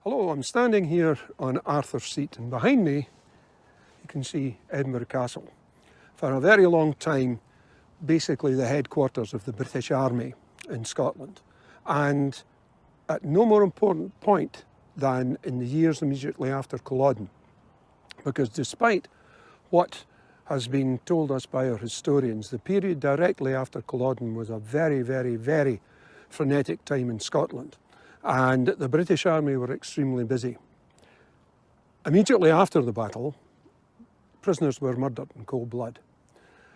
Hello, I'm standing here on Arthur's Seat, and behind me you can see Edinburgh Castle. For a very long time, basically the headquarters of the British Army in Scotland, and at no more important point than in the years immediately after Culloden, because despite what has been told us by our historians, the period directly after Culloden was a very, very, very frenetic time in Scotland, and the British Army were extremely busy. Immediately after the battle, prisoners were murdered in cold blood,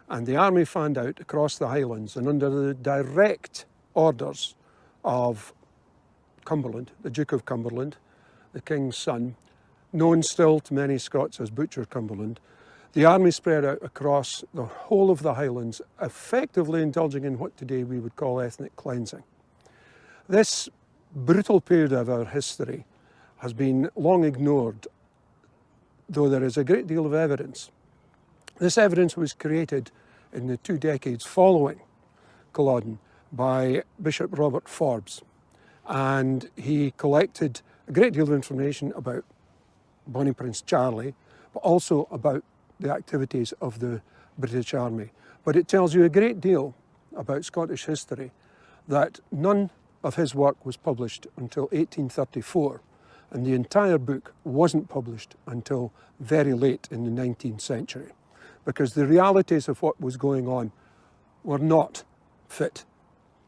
and the army fanned out across the Highlands, and under the direct orders of Cumberland, the Duke of Cumberland, the King's son, known still to many Scots as Butcher Cumberland, the army spread out across the whole of the Highlands, effectively indulging in what today we would call ethnic cleansing. This brutal period of our history has been long ignored, though there is a great deal of evidence. This evidence was created in the 2 decades following Culloden by Bishop Robert Forbes, and he collected a great deal of information about Bonnie Prince Charlie, but also about the activities of the British Army. But it tells you a great deal about Scottish history that none of his work was published until 1834, and the entire book wasn't published until very late in the 19th century, because the realities of what was going on were not fit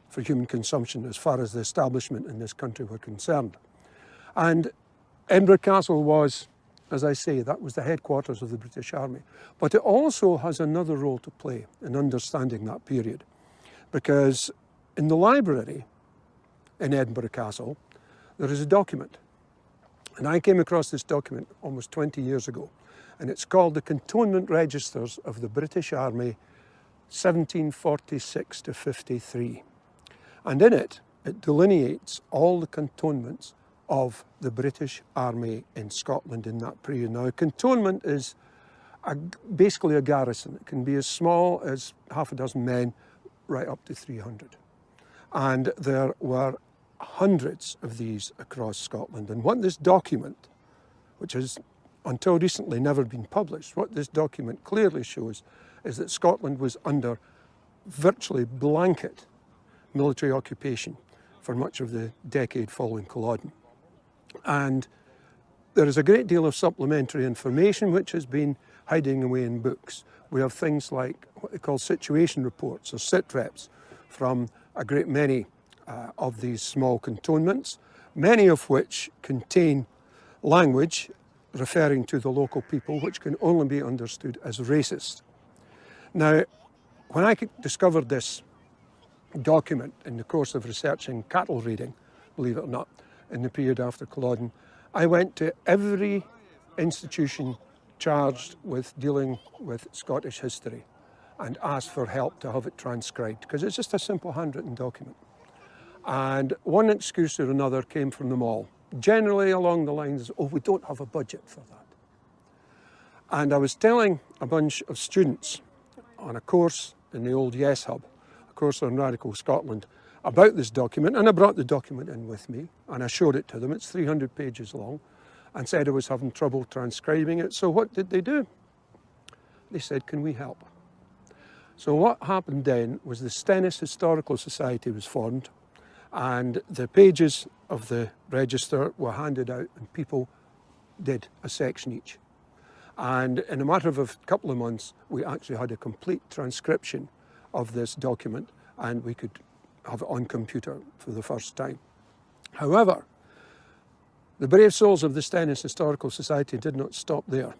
for human consumption as far as the establishment in this country were concerned. And Edinburgh Castle was, as I say, that was the headquarters of the British Army. But it also has another role to play in understanding that period, because in the library in Edinburgh Castle, there is a document. And I came across this document almost 20 years ago, and it's called the Cantonment Registers of the British Army, 1746 to 53. And in it, it delineates all the cantonments of the British Army in Scotland in that period. Now, a cantonment is basically a garrison. It can be as small as half a dozen men, right up to 300. And there were hundreds of these across Scotland. And what this document, which has until recently never been published, what this document clearly shows is that Scotland was under virtually blanket military occupation for much of the decade following Culloden. And there is a great deal of supplementary information which has been hiding away in books. We have things like what they call situation reports, or sit-reps, from a great many of these small cantonments, many of which contain language referring to the local people, which can only be understood as racist. Now, when I discovered this document in the course of researching cattle raiding, believe it or not, in the period after Culloden, I went to every institution charged with dealing with Scottish history and asked for help to have it transcribed, because it's just a simple handwritten document. And one excuse or another came from them all, generally along the lines, oh, we don't have a budget for that. And I was telling a bunch of students on a course in the old Yes Hub, a course on Radical Scotland, about this document, and I brought the document in with me, and I showed it to them. It's 300 pages long, and said I was having trouble transcribing it. So what did they do? They said, can we help? So what happened then was the Stennis Historical Society was formed, and the pages of the register were handed out, and people did a section each. And in a matter of a couple of months, we actually had a complete transcription of this document, and we could have it on computer for the first time. However, the brave souls of the Stennis Historical Society did not stop there,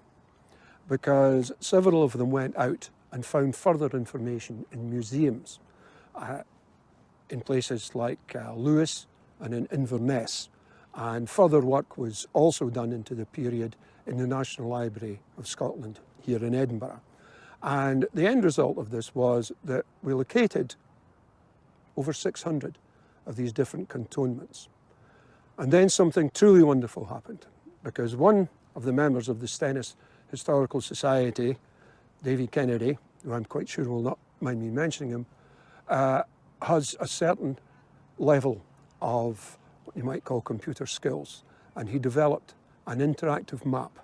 because several of them went out and found further information in museums, in places like Lewis and in Inverness. And further work was also done into the period in the National Library of Scotland here in Edinburgh. And the end result of this was that we located over 600 of these different cantonments. And then something truly wonderful happened, because one of the members of the Stennis Historical Society, Davy Kennedy, who I'm quite sure will not mind me mentioning him, has a certain level of what you might call computer skills. and he developed an interactive map.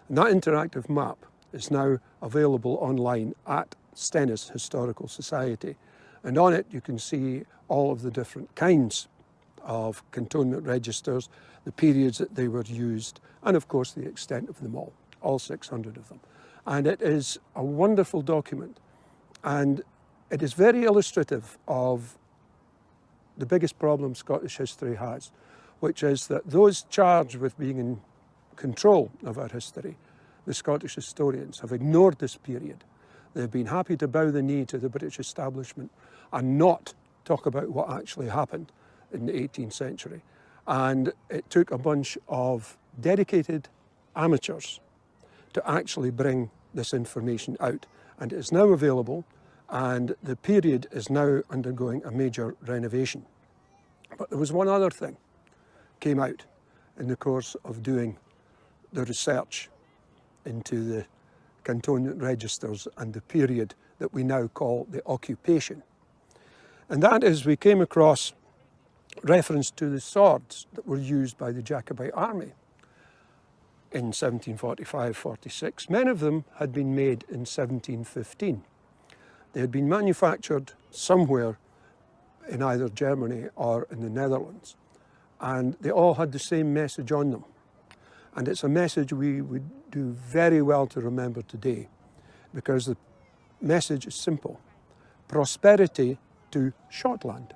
And that interactive map is now available online at Stennis Historical Society. And on it you can see all of the different kinds of cantonment registers, the periods that they were used, and of course the extent of them all 600 of them. And it is a wonderful document, and it is very illustrative of the biggest problem Scottish history has, which is that those charged with being in control of our history, the Scottish historians, have ignored this period. They've been happy to bow the knee to the British establishment and not talk about what actually happened in the 18th century. And it took a bunch of dedicated amateurs to actually bring this information out. And it is now available, and the period is now undergoing a major renovation. But there was one other thing came out in the course of doing the research into the cantonment registers and the period that we now call the occupation. And that is, we came across reference to the swords that were used by the Jacobite army in 1745-46. Many of them had been made in 1715. They had been manufactured somewhere in either Germany or in the Netherlands, and they all had the same message on them. And it's a message we would do very well to remember today, because the message is simple: prosperity to Scotland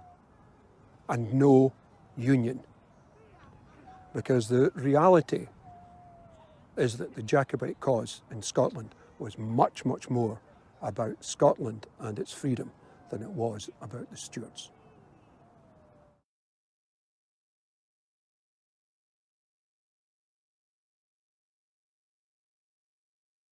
and no union. Because the reality is that the Jacobite cause in Scotland was much, much more about Scotland and its freedom than it was about the Stuarts.